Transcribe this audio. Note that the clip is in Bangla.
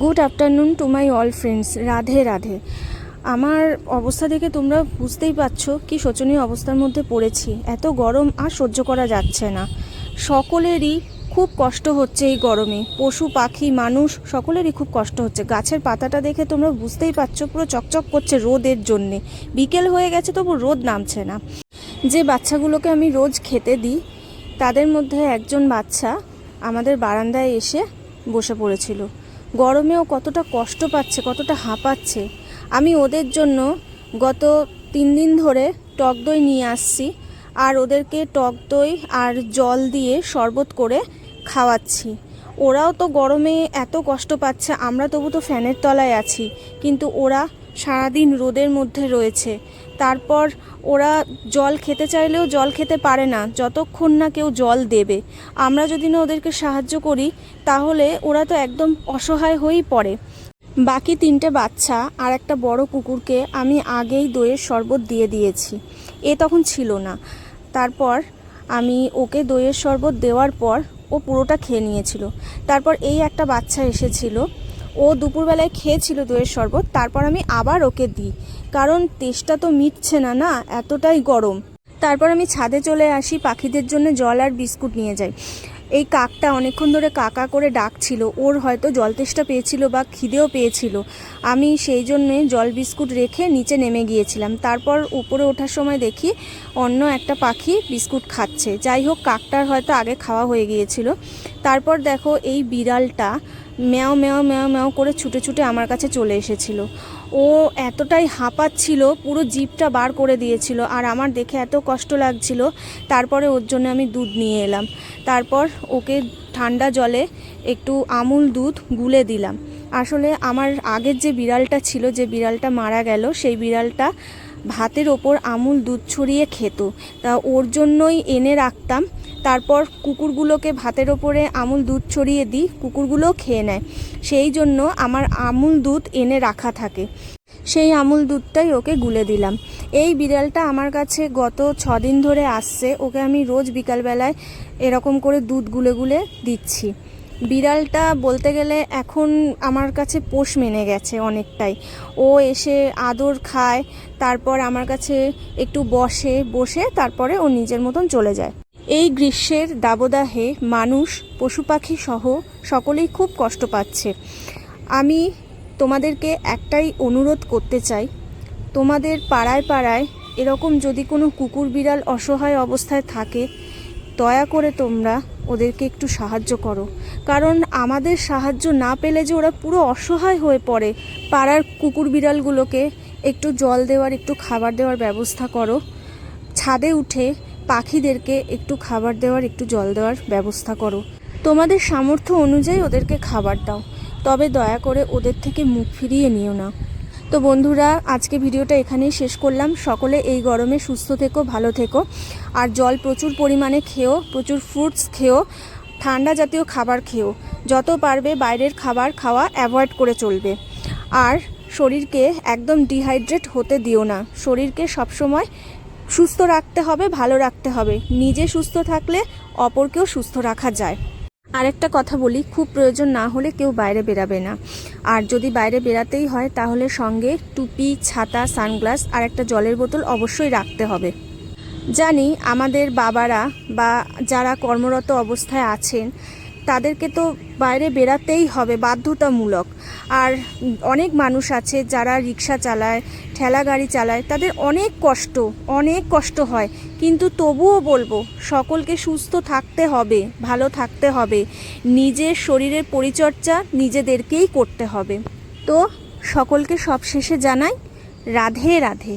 Good afternoon to my all friends. Radhe Radhe. আমার অবস্থা দেখে তোমরা বুঝতেই পারছো কি শোচনীয় অবস্থার মধ্যে পড়েছি। এত গরম আর সহ্য করা যাচ্ছে না। সকলেরই খুব কষ্ট হচ্ছে এই গরমে, পশু পাখি মানুষ সকলেরই খুব কষ্ট হচ্ছে। গাছের পাতাটা দেখে তোমরা বুঝতেই পারছো পুরো চকচক করছে রোদের জন্যে। বিকেল হয়ে গেছে তবু রোদ নামছে না। যে বাচ্চাগুলোকে আমি রোজ খেতে দিই তাদের মধ্যে একজন বাচ্চা আমাদের বারান্দায় এসে বসে পড়েছিল। গরমেও কতটা কষ্ট পাচ্ছে, কতটা হাঁপাচ্ছে। আমি ওদের জন্য গত 3 দিন ধরে টক দই নিয়ে আসছি, আর ওদেরকে টক দই আর জল দিয়ে শরবত করে খাওয়াচ্ছি। ওরাও তো গরমে এত কষ্ট পাচ্ছে, আমরা তবু তো ফ্যানের তলায় আছি, কিন্তু ওরা সারাদিন রোদের মধ্যে রয়েছে। তারপর ওরা জল খেতে চাইলেও জল খেতে পারে না যতক্ষণ না কেউ জল দেবে। আমরা যদি না ওদেরকে সাহায্য করি তাহলে ওরা তো একদম অসহায় হয়েই পড়ে। বাকি 3টে বাচ্চা আর একটা বড় কুকুরকে আমি আগেই দইয়ের শরবত দিয়ে দিয়েছি, তখন ছিল না। তারপর আমি ওকে দইয়ের শরবত দেওয়ার পর ও পুরোটা খেয়ে নিয়েছিল। তারপর এই একটা বাচ্চা এসেছিল, ও দুপুরবেলায় খেয়েছিল দইয়ের শরবত। তারপর আমি আবার ওকে দিই, কারণ তেষ্টা তো মিটছে না না, এতটাই গরম। তারপর আমি ছাদে চলে আসি, পাখিদের জন্য জল আর বিস্কুট নিয়ে যাই। এই কাকটা অনেকক্ষণ ধরে কাকা করে ডাকছিল, ওর হয়তো জল তেষ্টা পেয়েছিল বা খিদেও পেয়েছিল। আমি সেই জন্যে জল বিস্কুট রেখে নিচে নেমে গিয়েছিলাম। তারপর উপরে ওঠার সময় দেখি অন্য একটা পাখি বিস্কুট খাচ্ছে। যাই হোক, কাকটার হয়তো আগে খাওয়া হয়ে গিয়েছিল। তারপর দেখো এই বিড়ালটা ম্যাও ম্যাও ম্যাও ম্যাও করে ছুটে ছুটে আমার কাছে চলে এসেছিল। ও এতটাই হাঁপাচ্ছিল, পুরো জিভটা বার করে দিয়েছিল, আর আমার দেখে এত কষ্ট লাগছিল। তারপরে ওর জন্য আমি দুধ নিয়ে এলাম। তারপর ওকে ঠান্ডা জলে একটু আমুল দুধ গুলে দিলাম। আসলে আমার আগের যে বিড়ালটা ছিল, যে বিড়ালটা মারা গেল, সেই বিড়ালটা ভাতের ওপর আমুল দুধ ছড়িয়ে খেত, তা ওর জন্যই এনে রাখতাম। তারপর কুকুরগুলোকে ভাতের ওপরে আমুল দুধ ছড়িয়ে দিই, কুকুরগুলোও খেয়ে নেয়। সেই জন্য আমার আমুল দুধ এনে রাখা থাকে, সেই আমুল দুধটাই ওকে গুলে দিলাম। এই বিড়ালটা আমার কাছে গত 6 দিন ধরে আসছে, ওকে আমি রোজ বিকালবেলায় এরকম করে দুধ গুলে গুলে দিচ্ছি। বিড়ালটা বলতে গেলে এখন আমার কাছে পোষ মেনে গেছে অনেকটাই। ও এসে আদর খায়, তারপর আমার কাছে একটু বসে তারপরে ও নিজের মতন চলে যায়। এই গ্রীষ্মের দাবদাহে মানুষ পশু পাখি সহ সকলেই খুব কষ্ট পাচ্ছে। আমি তোমাদেরকে একটাই অনুরোধ করতে চাই, তোমাদের পাড়ায় পাড়ায় এরকম যদি কোনো কুকুর বিড়াল অসহায় অবস্থায় থাকে, দয়া করে তোমরা ওদেরকে একটু সাহায্য করো। কারণ আমাদের সাহায্য না পেলে যে ওরা পুরো অসহায় হয়ে পড়ে। পাড়ার কুকুর বিড়ালগুলোকে একটু জল দেওয়ার, একটু খাবার দেওয়ার ব্যবস্থা করো। ছাদে উঠে পাখিদেরকে একটু খাবার দেওয়ার, একটু জল দেওয়ার ব্যবস্থা করো। তোমাদের সামর্থ্য অনুযায়ী ওদেরকে খাবার দাও, তবে দয়া করে ওদের থেকে মুখ ফিরিয়ে নিও না। তো বন্ধুরা, আজকে ভিডিওটা এখানেই শেষ করলাম। সকলে এই গরমে সুস্থ থেকো, ভালো থেকো, আর জল প্রচুর পরিমাণে খেও, প্রচুর ফ্রুটস খেও, ঠান্ডা জাতীয় খাবার খেও। যত পারবে বাইরের খাবার খাওয়া অ্যাভয়েড করে চলবে। আর শরীরকে একদম ডিহাইড্রেট হতে দিও না। শরীরকে সবসময় সুস্থ রাখতে হবে, ভালো রাখতে হবে। নিজে সুস্থ থাকলে অপরকেও সুস্থ রাখা যায়। আরেকটা কথা বলি, খুব প্রয়োজন না হলে কেউ বাইরে বেরাবে না। আর যদি বাইরে বেরাতেই হয় তাহলে সঙ্গে টুপি, ছাতা, সানগ্লাস আর একটা জলের বোতল অবশ্যই রাখতে হবে। জানি আমাদের বাবারা বা যারা কর্মরত অবস্থায় আছেন তাদেরকে তো বাইরে বেরাতেই হবে বাধ্যতামূলক। আর অনেক মানুষ আছে যারা রিক্সা চালায়, ঠেলা গাড়ি চালায়, তাদের অনেক কষ্ট হয়। কিন্তু তবুও বলবো, সকলকে সুস্থ থাকতে হবে, ভালো থাকতে হবে। নিজের শরীরের পরিচর্যা নিজেদেরকেই করতে হবে। তো সকলকে সবশেষে জানাই রাধে রাধে।